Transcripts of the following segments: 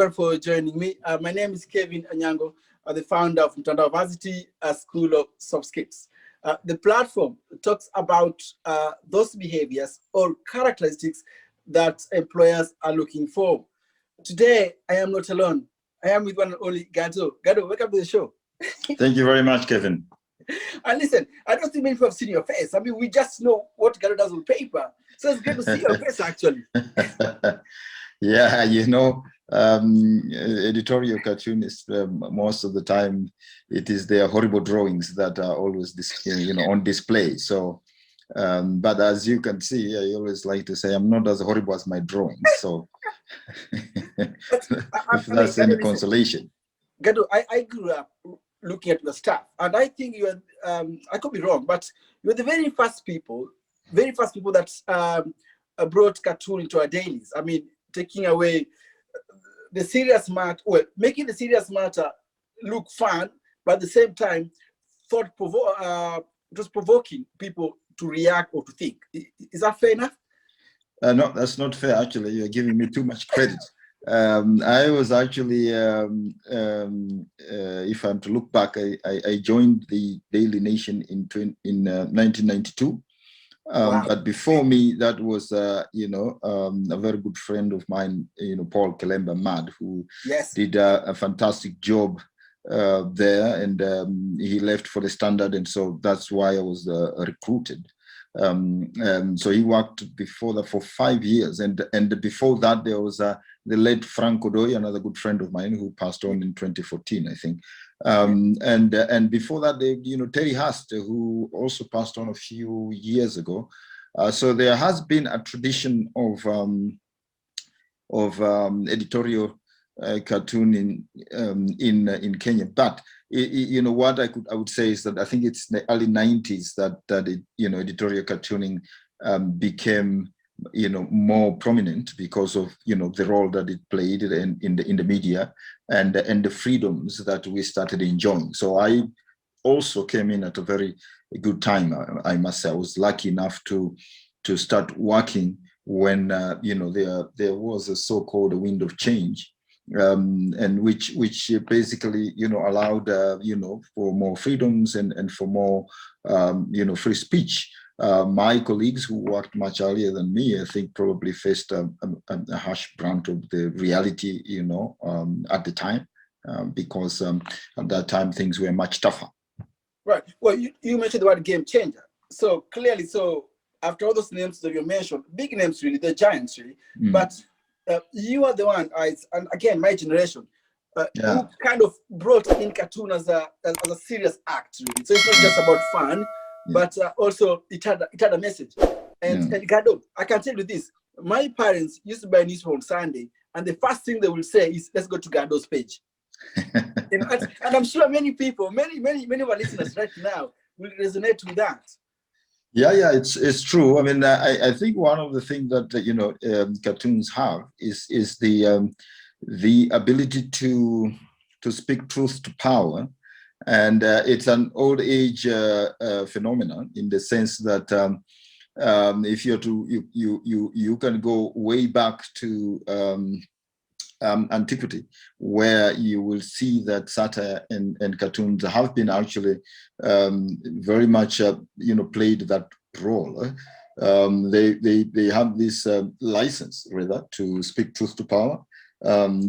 everyone for joining me. My name is Kevin Anyango, the founder of Mtandao Varsity School of Soft Skills. The platform talks about those behaviors or characteristics that employers are looking for. Today, I am not alone. I am with one and only Gado. Gado, welcome to the show. Thank you very much, Kevin. And listen, I don't think many people have seen your face. I mean, we just know what Gado does on paper. So it's great to see your face, actually. Yeah, editorial cartoonists, most of the time, it is their horrible drawings that are always on display. So, but as you can see, I always like to say I'm not as horrible as my drawings. So, if that's any consolation. Gado, I grew up looking at the stuff, and I think you are, I could be wrong, but you're the very first people that brought cartoon into our dailies. I mean, taking away the serious matter, well, making the serious matter look fun, but at the same time, just provoking people to react or to think. Is that fair enough? No, that's not fair. Actually, you're giving me too much credit. I was actually, if I'm to look back, I joined the Daily Nation in 1992. Wow. But before me, that was, a very good friend of mine, Paul Kalemba Mad, who did a fantastic job there, and he left for the Standard, and so that's why I was recruited. So he worked before that for 5 years, and before that there was the late Frank Odoy, another good friend of mine, who passed on in 2014, I think. And before that, Terry Hurst, who also passed on a few years ago. So there has been a tradition of editorial cartoon in Kenya, but what I would say is that I think it's the early 90s that editorial cartooning became more prominent because of the role that it played in the media and the freedoms that we started enjoying. So I also came in at a very good time. I must say I was lucky enough to start working when there was a so-called wind of change, and which basically allowed for more freedoms and for more free speech. My colleagues who worked much earlier than me, I think, probably faced a harsh brunt of the reality, at the time, because at that time things were much tougher. Right. Well, you mentioned the word game changer. So clearly, after all those names that you mentioned, big names really, the giants really, but you are the one, and again, my generation, who kind of brought in cartoon as a serious act, really. So it's not just about fun, but also it had a message. And Gado, I can tell you this: my parents used to buy newspaper on Sunday, and the first thing they will say is, "Let's go to Gado's page." And I'm sure many people, many of our listeners right now will resonate with that. Yeah, it's true. I mean, I think one of the things that cartoons have is the ability to speak truth to power, and it's an old age phenomenon in the sense that if you're you can go way back to antiquity, where you will see that satire and cartoons have been actually very much played that role. They have this license rather to speak truth to power,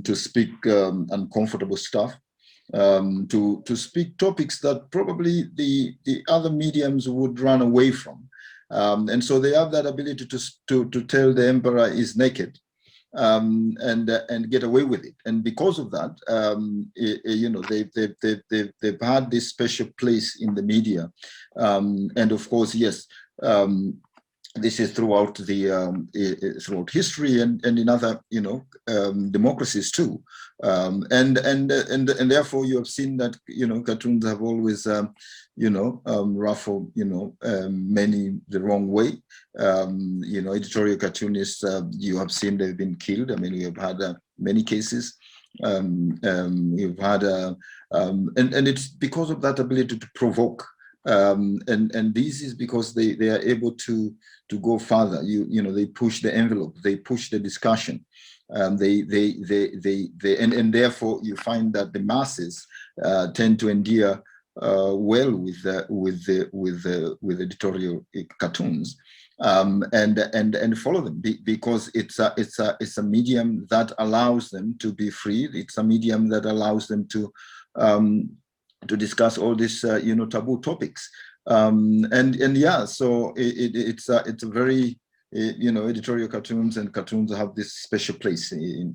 to speak uncomfortable stuff, to speak topics that probably the other mediums would run away from, and so they have that ability to tell the emperor is naked. And get away with it, and because of that, they've had this special place in the media, and of course, yes, this is throughout throughout history and in other democracies too, and therefore you have seen that cartoons have always ruffled many the wrong way. Editorial cartoonists, you have seen they've been killed. I mean, we have had many cases. We've had and it's because of that ability to provoke. And this is because they are able to go further. They push the envelope, they push the discussion, And therefore you find that the masses tend to endear well with editorial cartoons, and follow them because it's a medium that allows them to be free. It's a medium that allows them to discuss all these taboo topics, and yeah, so it's a very editorial cartoons and cartoons have this special place in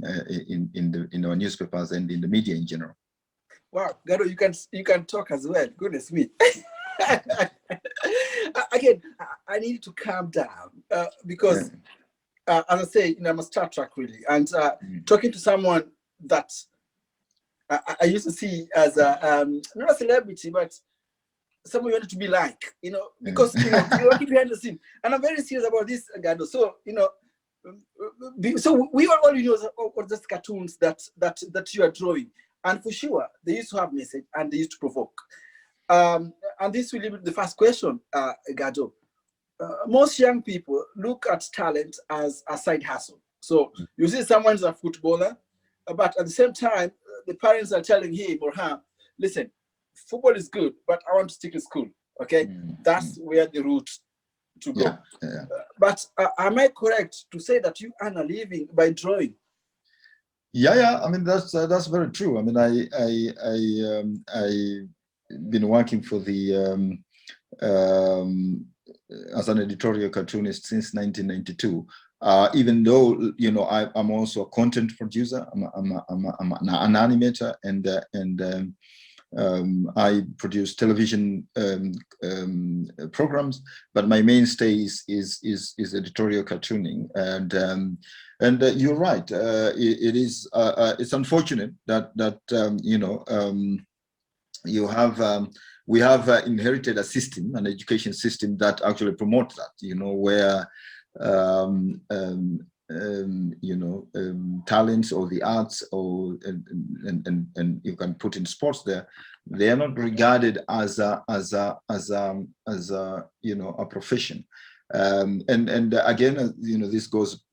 our newspapers and in the media in general. Wow, Gado, you can talk as well. Goodness me. Again, I need to calm down because, as I say, I'm a Star Trek really, and talking to someone that I used to see as not a celebrity, but someone you wanted to be like, because you're working behind the scene, and I'm very serious about this, Gado. So so we already know what the cartoons that you are drawing. And for sure, they used to have message and they used to provoke. And this will lead to the first question, Gado. Most young people look at talent as a side hustle. So you see someone's a footballer, but at the same time, the parents are telling him or her, listen, football is good, but I want to stick to school. Okay, that's where the route to go. But am I correct to say that you earn a living by drawing? Yeah. I mean, that's very true. I mean, I been working for the as an editorial cartoonist since 1992. Even though I'm also a content producer, I'm an animator, and I produce television programs, but my mainstay is editorial cartooning. And you're right. It's unfortunate that we have inherited a system, an education system that actually promotes that. Where talents or the arts and you can put in sports there, they are not regarded as a profession. And again, this goes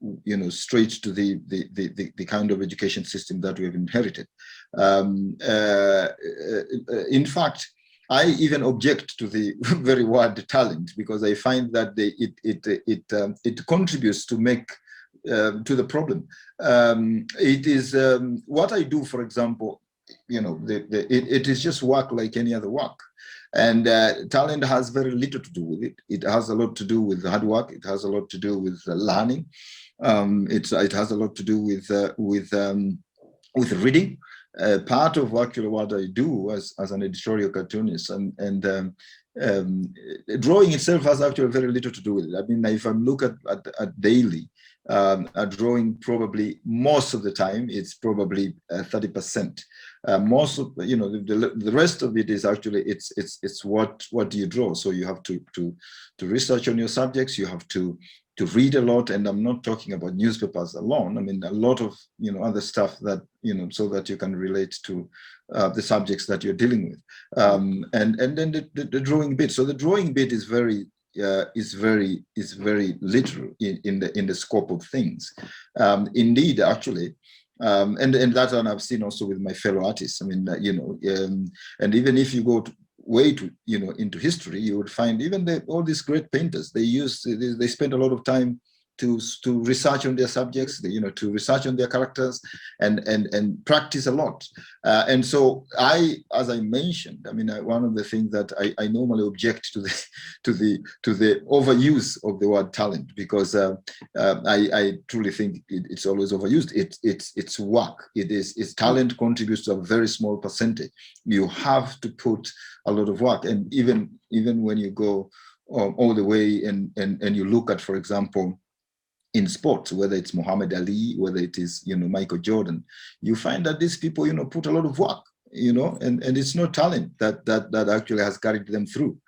straight to the kind of education system that we have inherited. In fact, I even object to the very word talent, because I find that it contributes to make to the problem. It is what I do, for example. It is just work like any other work, and talent has very little to do with it. It has a lot to do with hard work. It has a lot to do with learning. It has a lot to do with reading. Part of actually what I do as an editorial cartoonist, and drawing itself has actually very little to do with it. I mean, if I look at daily, a drawing, probably most of the time it's probably 30%. Most of the rest of it is actually it's what do you draw. So you have to research on your subjects. You have to read a lot, and I'm not talking about newspapers alone. I mean, a lot of other stuff that so that you can relate to the subjects that you're dealing with, and then the drawing bit. So the drawing bit is very literal in the scope of things. Indeed, actually. And that's what I've seen also with my fellow artists. I mean, and even if you go into history, you would find even all these great painters, they spend a lot of time to research on their subjects, to research on their characters, and practice a lot. And so as I mentioned, I mean, one of the things that I normally object to the overuse of the word talent, because I truly think it's always overused. It's work. It's talent contributes to a very small percentage. You have to put a lot of work, and even when you go all the way and you look at, for example, in sports, whether it's Muhammad Ali, whether it is Michael Jordan, you find that these people put a lot of work, and it's not talent that actually has carried them through.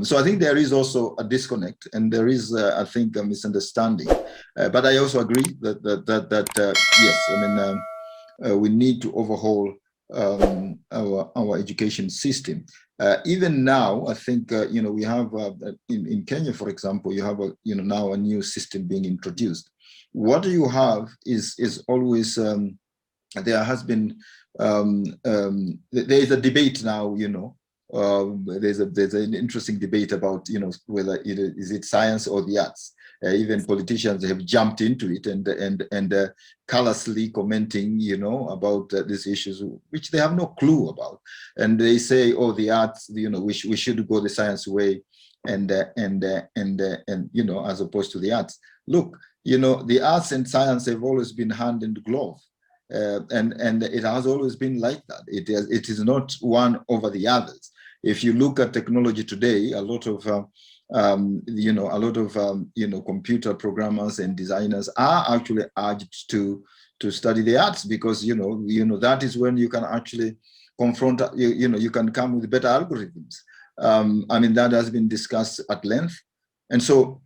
So I think there is also a disconnect, and there is I think a misunderstanding. But I also agree that yes, I mean we need to overhaul our education system. Even now, I think we have in Kenya, for example, you have now a new system being introduced, what you have is always there has been there is a debate now, there's an interesting debate about whether it is it science or the arts. Even politicians have jumped into it and callously commenting about these issues which they have no clue about, and they say, oh, the arts, we should go the science way, and as opposed to the arts. Look, the arts and science have always been hand in glove. And it has always been like that. It is not one over the others. If you look at technology today, a lot of computer programmers and designers are actually urged to study the arts, because that is when you can actually confront, you can come with better algorithms. I mean, that has been discussed at length, and so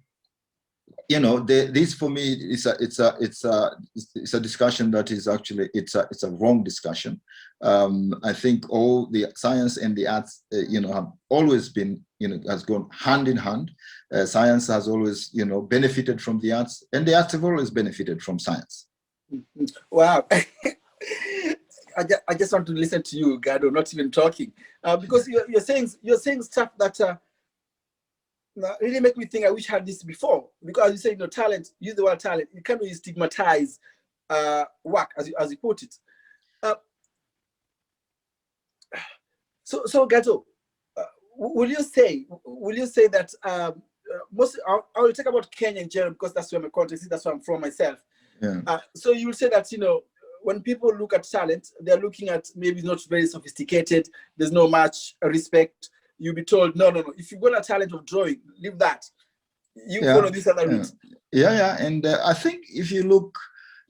this for me is a discussion that is actually it's a wrong discussion. I think all the science and the arts have always been has gone hand in hand. Science has always benefited from the arts, and the arts have always benefited from science. Wow. I just want to listen to you, Gado, not even talking, because you're saying stuff that really make me think I wish I had this before. Because you say, talent, use the word talent. You can't really stigmatize work, as you put it. So Gado, will you say that most? I will talk about Kenya in general, because that's where my context is. That's where I'm from myself. Yeah. So you will say that when people look at talent, they're looking at maybe not very sophisticated. There's no much respect. You'll be told, no. If you've got a talent of drawing, leave that. You follow this other route. Yeah. And I think if you look,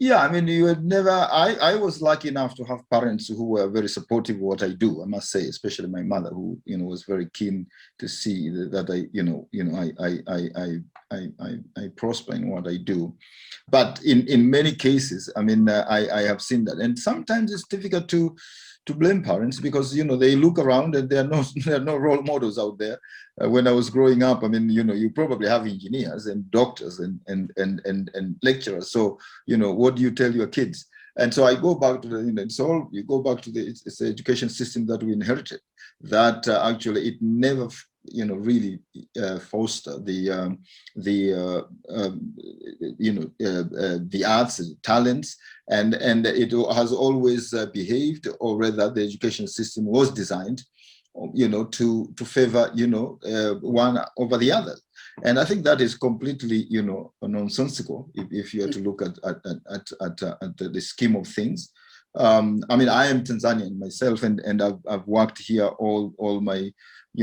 I mean, you had never. I was lucky enough to have parents who were very supportive of what I do. I must say, especially my mother, who was very keen to see that I prosper in what I do. But in many cases, I mean, I have seen that, and sometimes it's difficult to blame parents, because they look around and there are no role models out there. When I was growing up, I mean, you probably have engineers and doctors and lecturers. So what do you tell your kids? And so I go back to you go back to it's the education system that we inherited, that actually it never really foster the arts and talents, and it has always behaved, or rather the education system was designed to favor one over the other. And I think that is completely nonsensical if you are to look at the scheme of things. I mean, I am Tanzanian myself, and I've worked here all my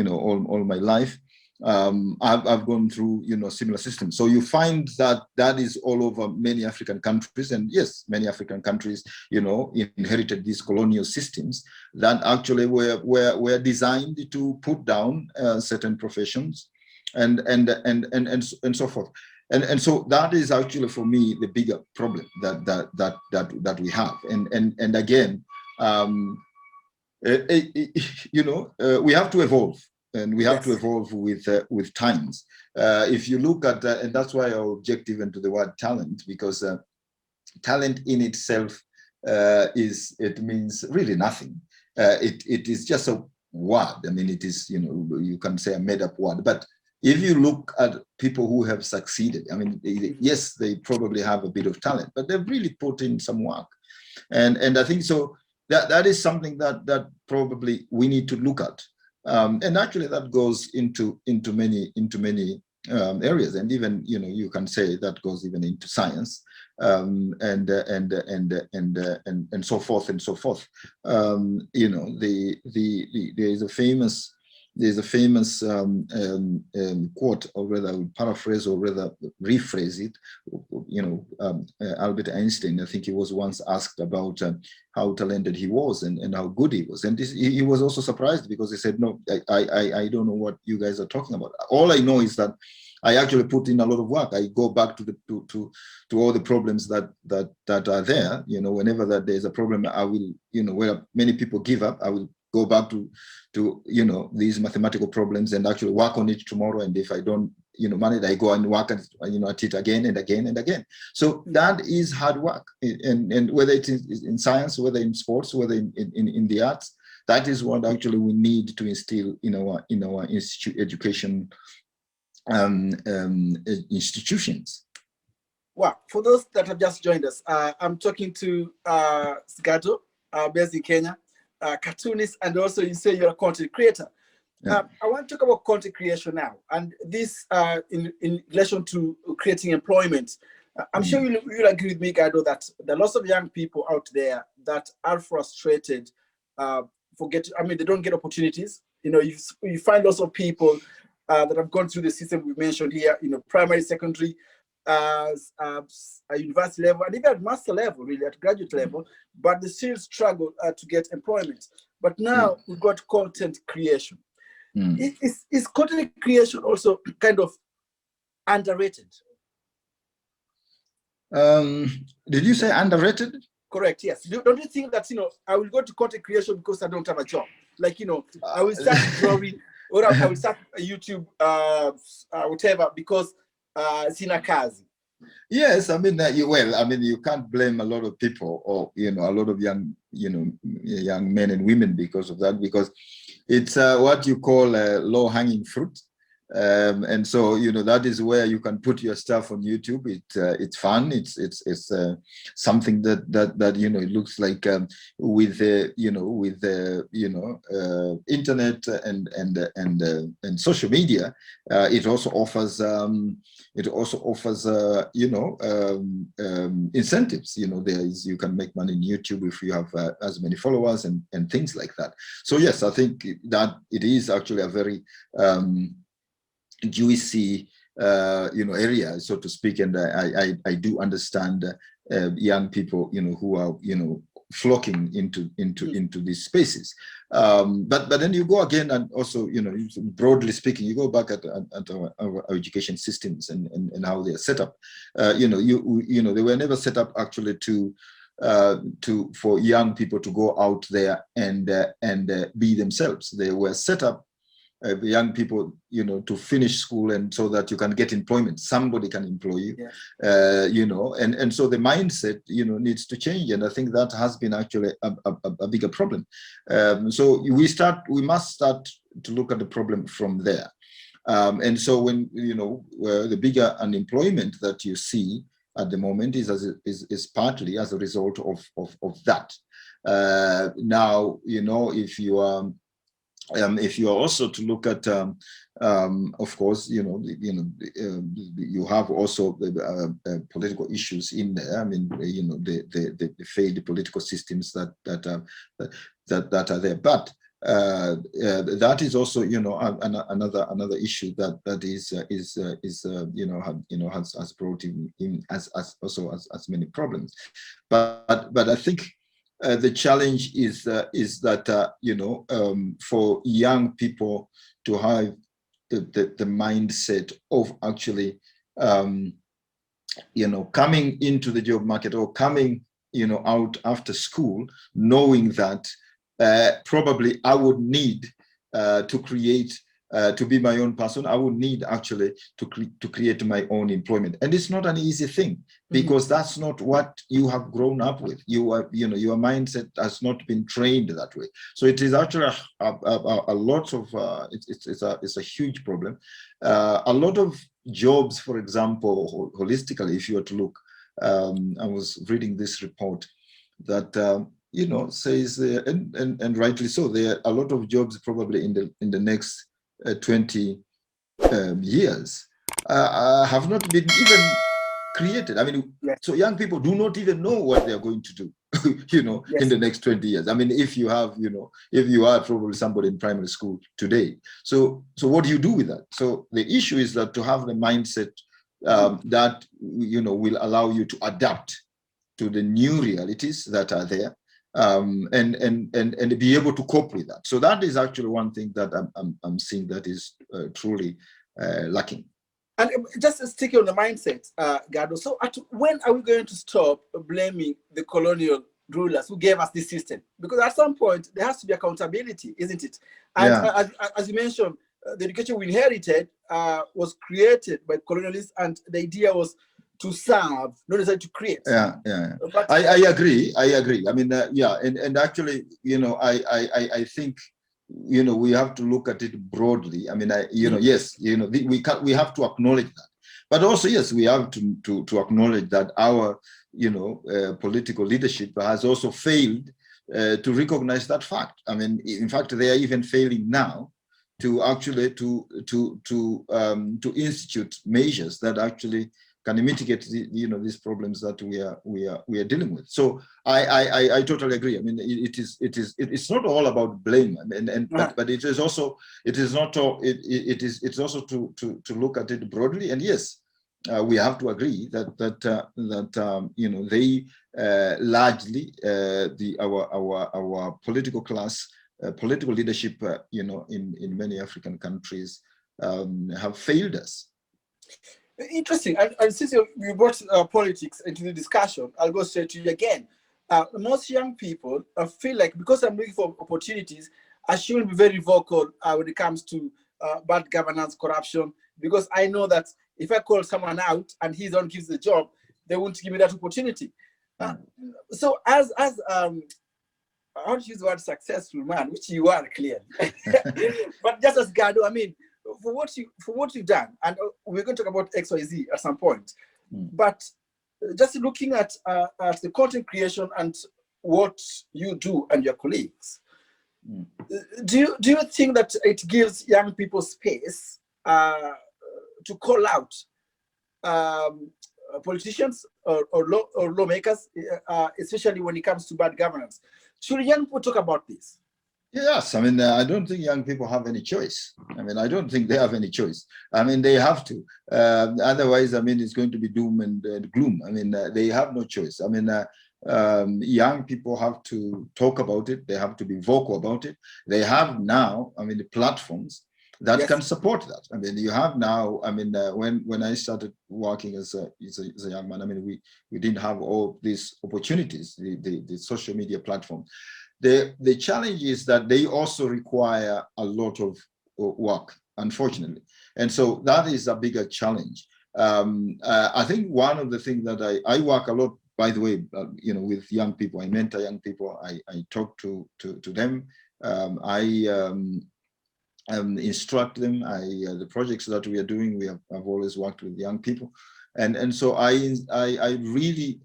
all my life. I've gone through similar systems. So you find that is all over many African countries, and yes, many African countries inherited these colonial systems that actually were designed to put down certain professions and so forth. And so that is actually, for me, the bigger problem that we have. And again, we have to evolve, and we have to evolve with times. If you look at, and that's why I object even to the word talent, because talent in itself it means really nothing. It is just a word. I mean, it is, you can say a made-up word, but if you look at people who have succeeded, I mean, yes, they probably have a bit of talent, but they've really put in some work. And I think so that is something that probably we need to look at. And actually that goes into many areas, and even you can say that goes even into science, and so forth and so forth. There's a famous quote, or rather I would paraphrase, or rather rephrase it. Albert Einstein, I think he was once asked about how talented he was and how good he was, and he was also surprised, because he said, "No, I don't know what you guys are talking about. All I know is that I actually put in a lot of work. I go back to all the problems that are there. Whenever that there's a problem, I will, where many people give up, I will go back to these mathematical problems and actually work on it tomorrow. And if I don't money. I go and work at, at it again and again and again. So that is hard work, and whether it is in science, whether in sports, whether in the arts, that is what actually we need to instill in our education institutions. Well, for those that have just joined us, I'm talking to Gado, based in Kenya, cartoonist, and also you say you're a content creator. Yeah. I want to talk about content creation now, and this in relation to creating employment. I'm sure you'll agree with me, Gado, that there are lots of young people out there that are frustrated. They don't get opportunities. You find lots of people that have gone through the system we mentioned here, primary, secondary, a university level, and even at master level, really at graduate level, but they still struggle to get employment. But now we've got content creation. Is content creation also kind of underrated? Did you say underrated? Correct, yes. Don't you think that, I will go to content creation because I don't have a job? Like, I will start drawing, or I will start a YouTube, whatever, because sina kazi. Yes, you can't blame a lot of people, or a lot of young men and women because of that, because it's what you call low-hanging fruit. And so that is where you can put your stuff on YouTube. It's fun. It's something that it looks like with internet and social media. It also offers incentives. You can make money in YouTube if you have as many followers and things like that. So yes, I think that it is actually a very juicy area, so to speak, and I do understand young people who are flocking into these spaces, but then you go again, and also broadly speaking, you go back at our education systems and how they are set up. They were never set up actually for young people to go out there and be themselves. They were set up young people, to finish school, and so that you can get employment. Somebody can employ you, and so the mindset, needs to change. And I think that has been actually a bigger problem. So we must start to look at the problem from there. And so when, the bigger unemployment that you see at the moment is partly as a result of that. Now, if you are also to look at, of course, you have also political issues in there. The failed political systems that are there, but that is also another issue that has brought in as many problems. But I think the challenge is that for young people to have the mindset of actually coming into the job market, or coming out after school, knowing that probably I would need to create to be my own person. I would need actually to create my own employment, and it's not an easy thing, because that's not what you have grown up with. Your mindset has not been trained that way. So it is actually a lot of it's a huge problem. A lot of jobs, for example, holistically, if you were to look, I was reading this report that says, and rightly so, there are a lot of jobs probably in the next 20 years have not been even created. So young people do not even know what they are going to do, in the next 20 years. If you have, if you are probably somebody in primary school today, so what do you do with that? So the issue is that to have the mindset that will allow you to adapt to the new realities that are there, and be able to cope with that. So that is actually one thing that I'm seeing that is truly lacking. And just sticking on the mindset, Gado, so when are we going to stop blaming the colonial rulers who gave us this system? Because at some point, there has to be accountability, isn't it? And as you mentioned, the education we inherited was created by colonialists, and the idea was to serve, not necessarily to create. Yeah, yeah. But I agree. I agree. I mean, yeah, and actually, I think, we have to look at it broadly. I mean, yes, we have to acknowledge that, but also, yes, we have to acknowledge that our, political leadership has also failed to recognize that fact. I mean, in fact, they are even failing now to actually to institute measures that actually can mitigate these problems that we are dealing with. So I totally agree. I mean, it's not all about blame. I mean, but it is also, it's also to look at it broadly. And yes, we have to agree that they largely our political class, political leadership, in many African countries have failed us. Interesting. And since you brought politics into the discussion, I'll go straight to you again. Most young people feel like, because I'm looking for opportunities, I shouldn't be very vocal when it comes to bad governance, corruption, because I know that if I call someone out and he don't give the job, they won't give me that opportunity. So as I want to use the word successful man, which you are clearly, but just as Gado, I mean, for what you've done, and we're going to talk about XYZ at some point, but just looking at the content creation and what you do and your colleagues, do you think that it gives young people space to call out politicians or lawmakers, especially when it comes to bad governance? Should young people talk about this? Yes, I mean, I don't think young people have any choice. I mean, I don't think they have any choice. I mean, they have to. Otherwise, I mean, it's going to be doom and gloom. I mean, they have no choice. I mean, young people have to talk about it. They have to be vocal about it. They have now, I mean, the platforms that can support that. I mean, you have now, I mean, when I started working as a young man, I mean, we didn't have all these opportunities, the social media platforms. The challenge is that they also require a lot of work, unfortunately. And so that is a bigger challenge. I think one of the things that I work a lot, by the way, with young people, I mentor young people, I talk to them, I instruct them. The projects that we are doing, I've always worked with young people. And so I really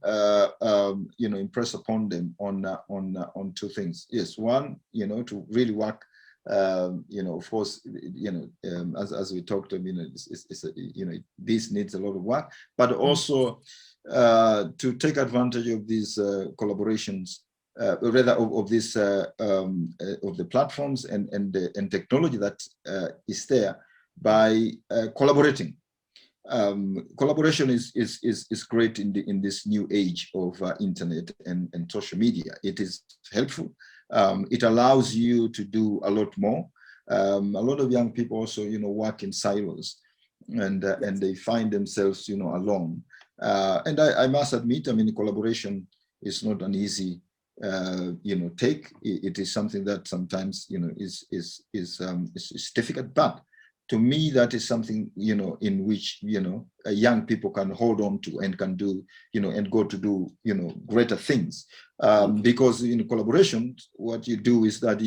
impress upon them on two things. Yes, one, to really work, of course, as we talked, I mean, this needs a lot of work, but also to take advantage of these collaborations, rather of this of the platforms and technology that is there by collaborating. Collaboration is great in this new age of internet and social media. It is helpful. It allows you to do a lot more. A lot of young people also, work in silos, and they find themselves, alone. And I must admit, I mean, collaboration is not an easy, take. It is something that sometimes, is difficult, but to me, that is something, in which, young people can hold on to and can do, and go to do, greater things. Because in collaboration, what you do is that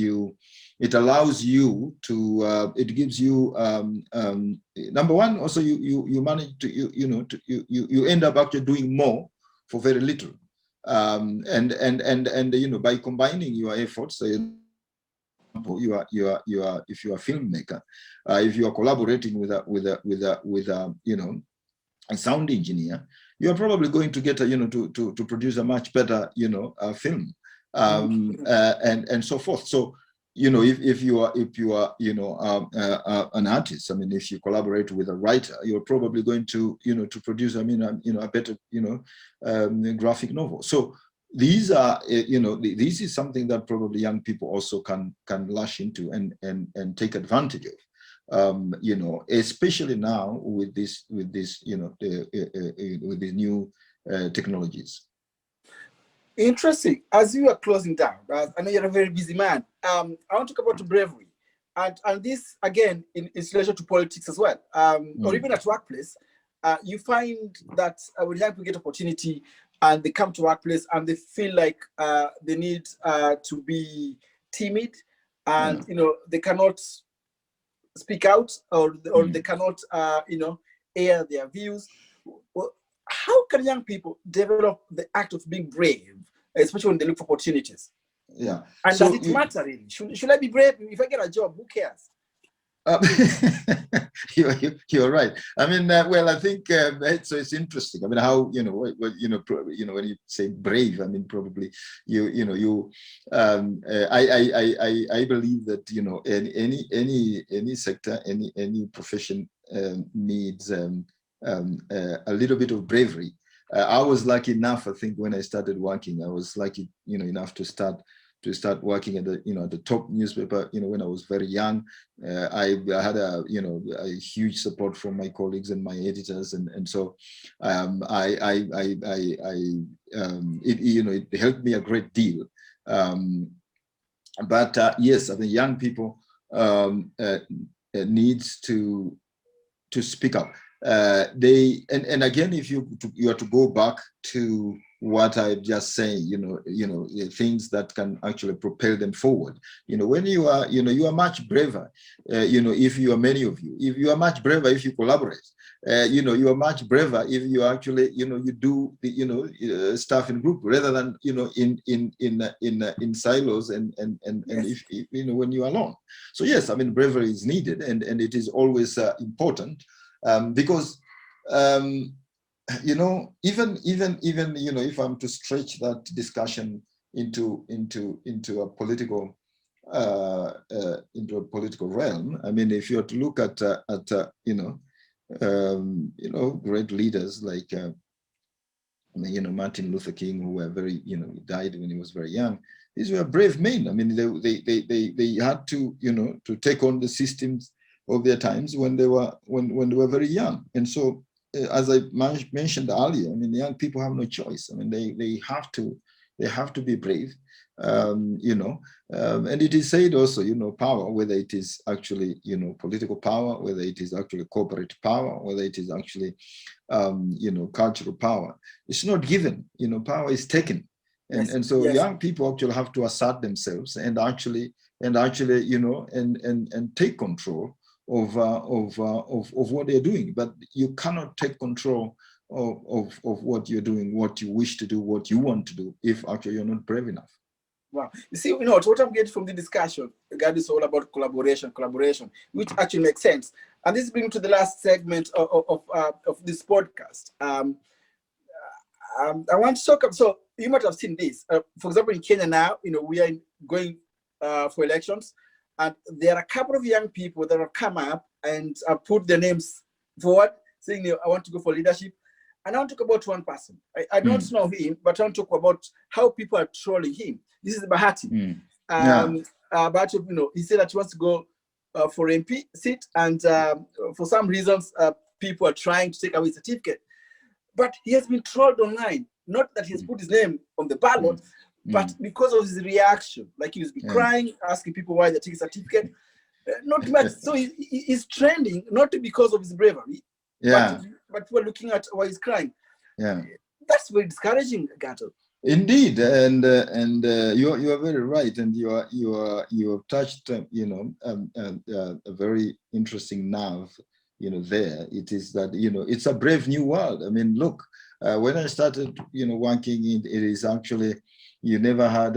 it allows you to, it gives you, number one, also you manage to, you end up actually doing more for very little. And by combining your efforts, you are if you are a filmmaker, if you are collaborating with a sound engineer, you are probably going to get to produce a much better film, and so forth. So if you are an artist, I mean, if you collaborate with a writer, you're probably going to to produce, I mean, a better graphic novel. So these are, this is something that probably young people also can lash into and take advantage of, especially now with this, with these new technologies. Interesting. As you are closing down, I know you're a very busy man. I want to talk about bravery. And this again in relation to politics as well, or even at workplace, you find that when young people get opportunity and they come to workplace and they feel like they need to be timid, and they cannot speak out, or they cannot air their views. Well, how can young people develop the act of being brave, especially when they look for opportunities? Yeah. And does it matter really? Should I be brave? If I get a job, who cares? You're right. I mean, well, I think so. It's interesting. I mean, how when you say brave, I mean, probably I believe that any sector, any profession needs a little bit of bravery. I was lucky enough, I think, when I started working, I was lucky enough to start working at the top newspaper when I was very young. I had a huge support from my colleagues and my editors, and so it helped me a great deal. But yes, I mean, young people needs to speak up. And again, if you are to go back to what I just saying, things that can actually propel them forward. When you are much braver. If you are many of you, if you are much braver, if you collaborate. You are much braver if you actually, you do the, stuff in group rather than in silos and Yes. if when you are alone. So yes, I mean, bravery is needed, and it is always important. Because even if I'm to stretch that discussion into a political realm, I mean, if you are to look at great leaders like Martin Luther King, who were very died when he was very young. These were brave men. I mean, they had to to take on the systems of their times when they were very young. And so, as I mentioned earlier, I mean, the young people have no choice. I mean, they have to be brave. And it is said also, power, whether it is actually political power, whether it is actually corporate power, whether it is actually cultural power, it's not given. Power is taken. And so Yes. young people actually have to assert themselves and actually take control of what they're doing. But you cannot take control of what you're doing, what you wish to do, what you want to do, if actually you're not brave enough. Wow. You see, what I'm getting from the discussion, God, is all about collaboration, which actually makes sense. And this brings to the last segment of this podcast. I want to talk. So you might have seen this. For example, in Kenya now, we are going for elections, and there are a couple of young people that have come up and put their names forward, saying, I want to go for leadership. And I want to talk about one person. I don't know him, but I want to talk about how people are trolling him. This is Bahati. Bahati, he said that he wants to go for MP seat, and for some reasons, people are trying to take away his certificate. But he has been trolled online. Not that he has put his name on the ballot, but because of his reaction. Like he was crying, asking people why they take his certificate. Not much. So he's trending, not because of his bravery, but we're looking at why he's crying. Yeah, that's very discouraging, Gado. Indeed, and you are very right, and you have touched a very interesting nerve. There it is that it's a brave new world. I mean, look, when I started working it is actually you never had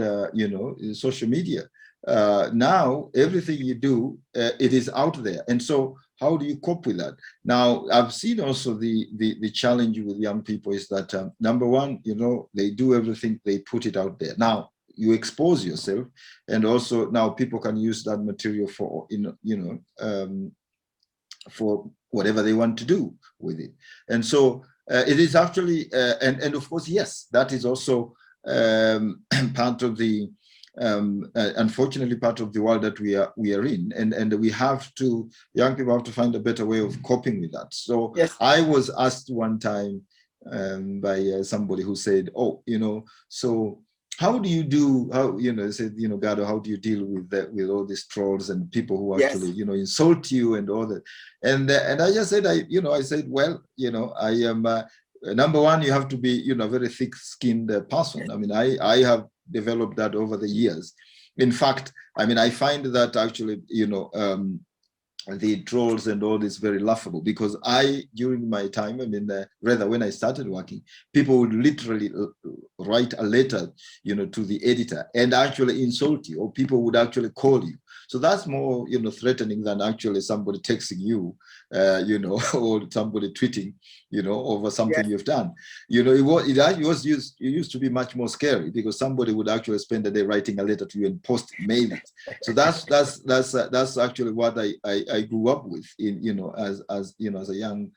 social media. Now everything you do it is out there, and so how do you cope with that? Now I've seen also the challenge with young people is that number one, they do everything, they put it out there. Now you expose yourself, and also now people can use that material for for whatever they want to do with it. And so it is actually and of course, yes, that is also part of the unfortunately part of the world that we are in, and we have to, young people have to find a better way of coping with that. So yes. I was asked one time by somebody who said, oh, so how do you do, how, say, Gado, how do you deal with that, with all these trolls and people who Yes. actually, insult you and all that? And I just said, I said, well, I am, number one, you have to be, a very thick-skinned person. I mean, I have developed that over the years. In fact, I mean, I find that actually, the trolls and all this very laughable, because during my time, I mean, rather when I started working, people would literally write a letter, to the editor and actually insult you, or people would actually call you. So that's more, threatening than actually somebody texting you, or somebody tweeting, over something you've done. It used to be much more scary, because somebody would actually spend the day writing a letter to you and mail it. So that's actually what I grew up with as a young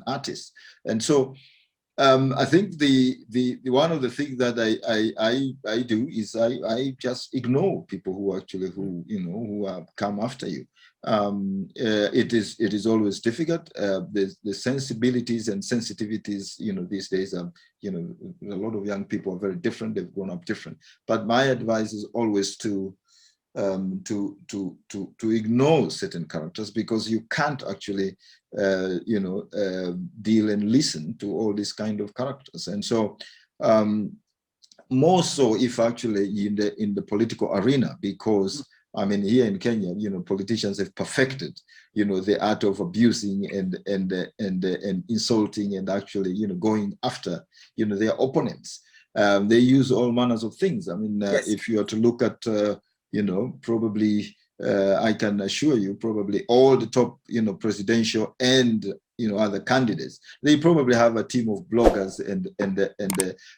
artist. And so I think the one of the things that I do is I just ignore people who come after you. It is always difficult. The sensibilities and sensitivities these days are, a lot of young people are very different. They've grown up different. But my advice is always to ignore certain characters, because you can't actually deal and listen to all these kind of characters. And so more so if actually in the political arena, because I mean, here in Kenya, politicians have perfected, the art of abusing and insulting and actually, going after, their opponents. They use all manners of things. I mean, if you are to look at probably I can assure you, probably all the top, presidential and other candidates, they probably have a team of bloggers and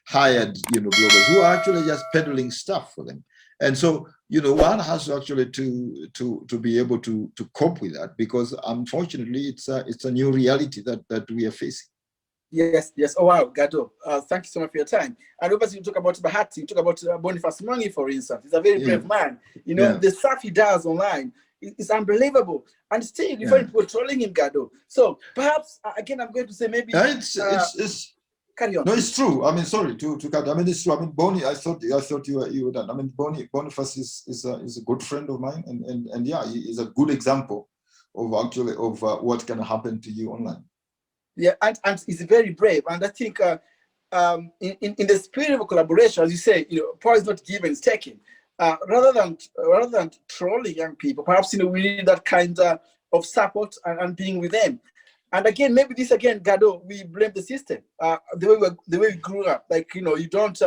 hired bloggers who are actually just peddling stuff for them. And so one has to actually to be able to cope with that, because unfortunately it's a new reality that we are facing. Yes. Oh wow, Gado. Thank you so much for your time. And obviously you talk about Bahati, you talk about Boniface Mwangi, for instance. He's a very brave man. The stuff he does online is unbelievable. And still you find people trolling him, Gado. So perhaps again I'm going to say maybe it's carry on. No, it's true. I mean, sorry to cut. I mean, it's true. I mean, Boni, I thought you were done. I mean, Boniface is a good friend of mine, and yeah, he is a good example of actually of what can happen to you online. Yeah, and he's very brave, and I think in the spirit of collaboration, as you say, power is not given, it's taken. Rather than trolling young people, perhaps we need that kind of support and being with them. And again, maybe this again, Gado, we blame the system, the way we grew up. Like you don't.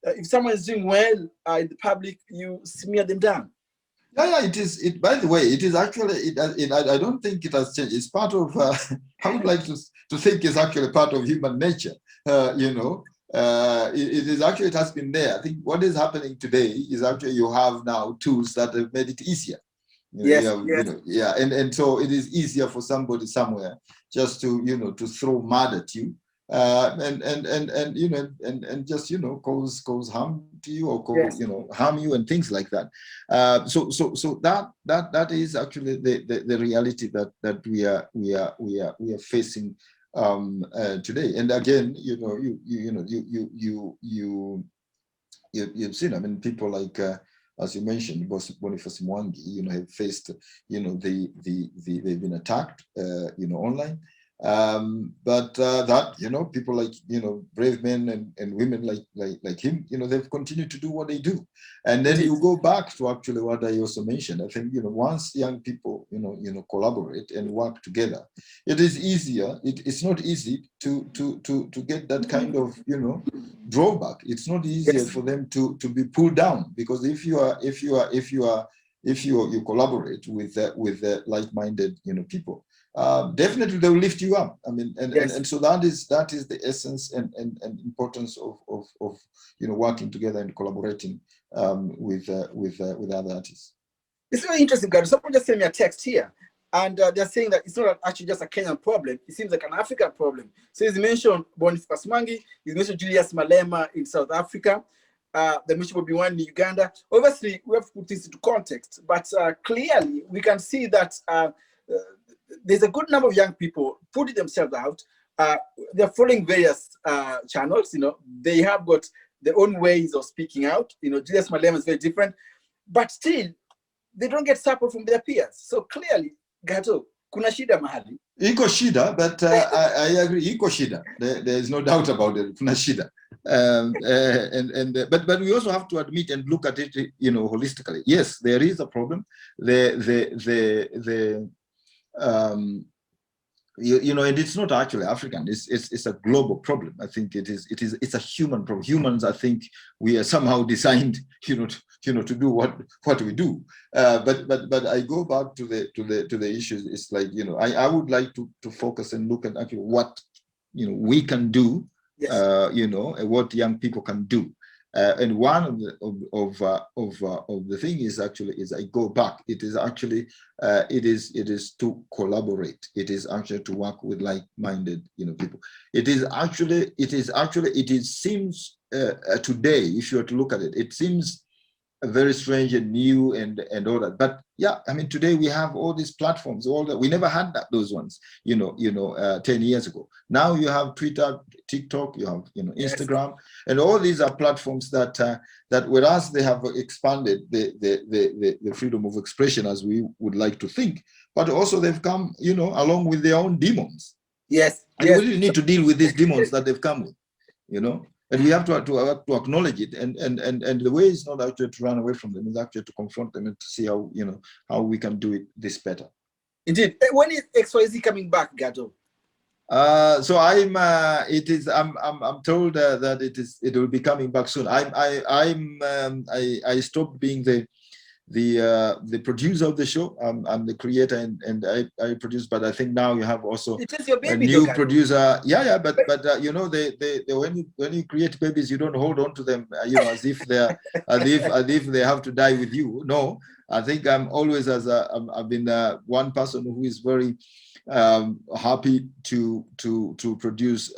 If someone is doing well in the public, you smear them down. Yeah, it is. By the way, it is actually. I don't think it has changed. It's part of. I would like to think it's actually part of human nature. It is actually, it has been there. I think what is happening today is actually you have now tools that have made it easier. And so it is easier for somebody somewhere just to to throw mud at you. And just cause harm to you, or harm you and things like that. So that is actually the reality that we are facing today. And again, you've seen. I mean, people like as you mentioned, Boniface Mwangi, have faced, they've been attacked, online. But that people like brave men and women like him, they've continued to do what they do. And then you go back to actually what I also mentioned. I think once young people collaborate and work together, it is easier. It's not easy to get that kind of drawback. It's not easier for them to be pulled down, because if you collaborate with like-minded people, definitely they will lift you up. I mean, and so that is the essence and importance of working together and collaborating with other artists. It's very interesting, guys. Someone just sent me a text here, and they're saying that it's not actually just a Kenyan problem. It seems like an African problem. So he's mentioned Boniface Mwangi, he's mentioned Julius Malema in South Africa, the mention will be one in Uganda. Obviously, we have to put this into context, but clearly we can see that there's a good number of young people putting themselves out. They're following various channels. They have got their own ways of speaking out. Julius Malema is very different, but still they don't get support from their peers. So clearly, Gato, kuna shida mahali. Iko shida, but I agree. Iko shida. There is no doubt about it. Kuna shida. But we also have to admit and look at it, holistically. Yes, there is a problem. And it's not actually African. It's a global problem. I think it's a human problem. Humans, I think, we are somehow designed, to do what we do. But I go back to the issues. It's like, I would like to focus and look at actually what we can do. Yes. What young people can do. And one of the thing is I go back. It is actually it is to collaborate. It is actually to work with like-minded people. It seems today, if you were to look at it, it seems very strange and new and all that. But yeah, I mean, today we have all these platforms, all that. We never had those ones, 10 years ago. Now you have Twitter, TikTok, you have, Instagram, yes. And all these are platforms that whereas they have expanded the freedom of expression as we would like to think, but also they've come, along with their own demons. Yes. And yes. we really need to deal with these demons that they've come with, And we have to acknowledge it, and the way is not actually to run away from them; it's actually to confront them and to see how we can do this better. Indeed. When is XYZ coming back, Gado? So I'm told that it will be coming back soon. I stopped being the producer of the show. I'm the creator and I produce, but I think now you have also a new producer. Yeah, but when you create babies, you don't hold on to them, as if they have to die with you. No, I think I'm always I've been one person who is very happy to produce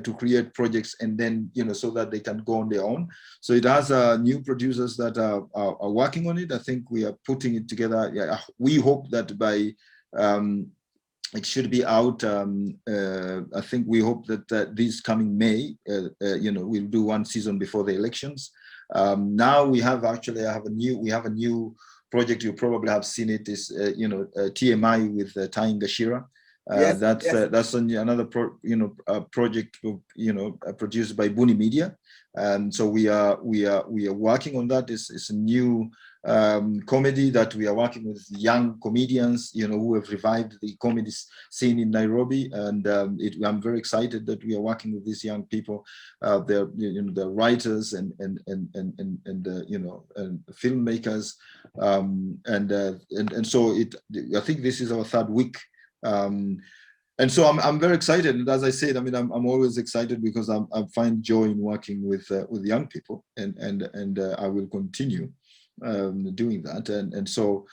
to create projects and then so that they can go on their own. So it has new producers that are working on it. I think we are putting it together. Yeah, we hope that by it should be out. I think we hope that this coming May, we'll do one season before the elections. Now we have we have a new project. You probably have seen it. Is TMI with Tying Gashira. Yes, that's another project produced by Buni Media, and so we are working on that. It's a new comedy that we are working with young comedians, who have revived the comedy scene in Nairobi, and I'm very excited that we are working with these young people. They're writers and filmmakers, and so I think this is our third week. And so I'm very excited, and as I said, I mean, I'm always excited because I find joy in working with young people, and I will continue doing that, and so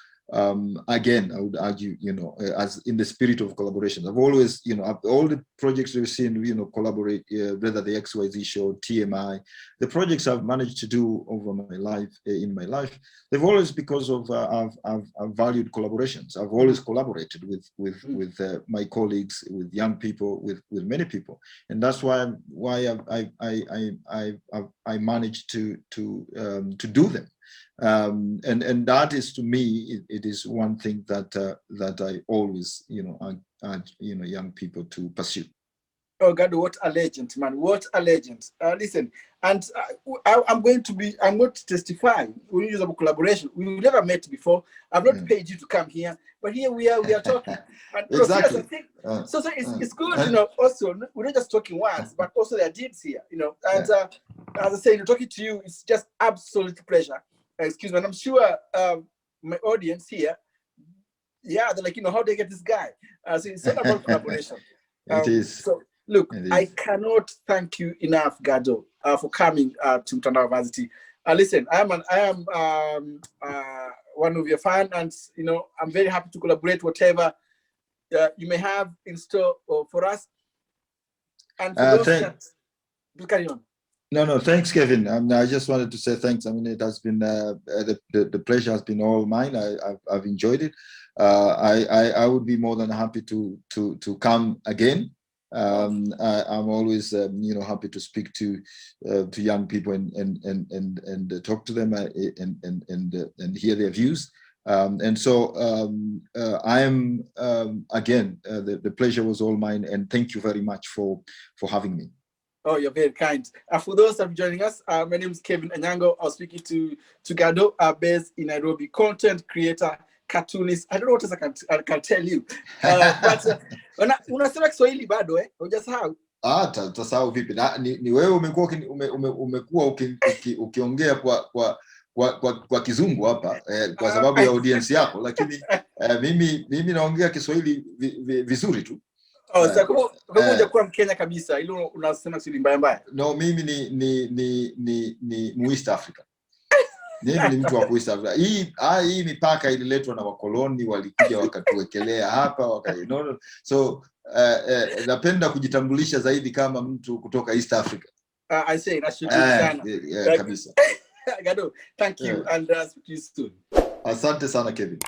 again, I would argue, as in the spirit of collaboration, I've always, all the projects we've seen, collaborate, whether the XYZ show, TMI, the projects I've managed to do over my life, they've always because of I've valued collaborations. I've always collaborated with my colleagues, with young people, with many people, and that's why I managed to do them. And that is, to me, it is one thing that I always urge young people to pursue. Oh God, what a legend, man! What a legend! Listen, and I'm going to testify. We use a collaboration. We've never met before. I've not paid you to come here, but here we are talking. And exactly. I think, so it's good, Also, we're not just talking words, but also there are deeds here, And as I say, talking to you, it's just absolute pleasure. Excuse me, and I'm sure my audience here, they're like, how do they get this guy? So it's not about collaboration. It is. So look, I cannot thank you enough, Gado, for coming to Mtandao Varsity. Listen, I am one of your fans, and I'm very happy to collaborate whatever you may have in store for us. And for those that carry on. No, thanks, Kevin. I just wanted to say thanks. I mean, it has been the pleasure has been all mine. I've enjoyed it. I would be more than happy to come again. I'm always happy to speak to young people and talk to them and hear their views. And so I'm again, the pleasure was all mine, and thank you very much for having me. Oh, you're very kind. For those that are joining us, my name is Kevin Anyango. I was speaking to Gado, based in Nairobi, content creator, cartoonist. I don't know what else I can tell you. But unasema Kiswahili bado hujasahau? Tasahau vipi? Ni wewe umekuwa ukiongea kwa kizungu hapa kwa sababu ya audience yako, lakini mimi naongea Kiswahili vizuri tu. Sasa kama hujakuwa Mkenya kabisa, ile unasema Kiswahili mbaya mbaya. No, mimi ni East Africa. Mimi ni mtu wa East Africa. Hii mipaka ililetwa na wakoloni, walikuja wakatuwekelea hapa so napenda kujitambulisha zaidi kama mtu kutoka East Africa. I say nashukuru sana. Kabisa. Gado, thank you and speak to you soon. Asante sana Kevin.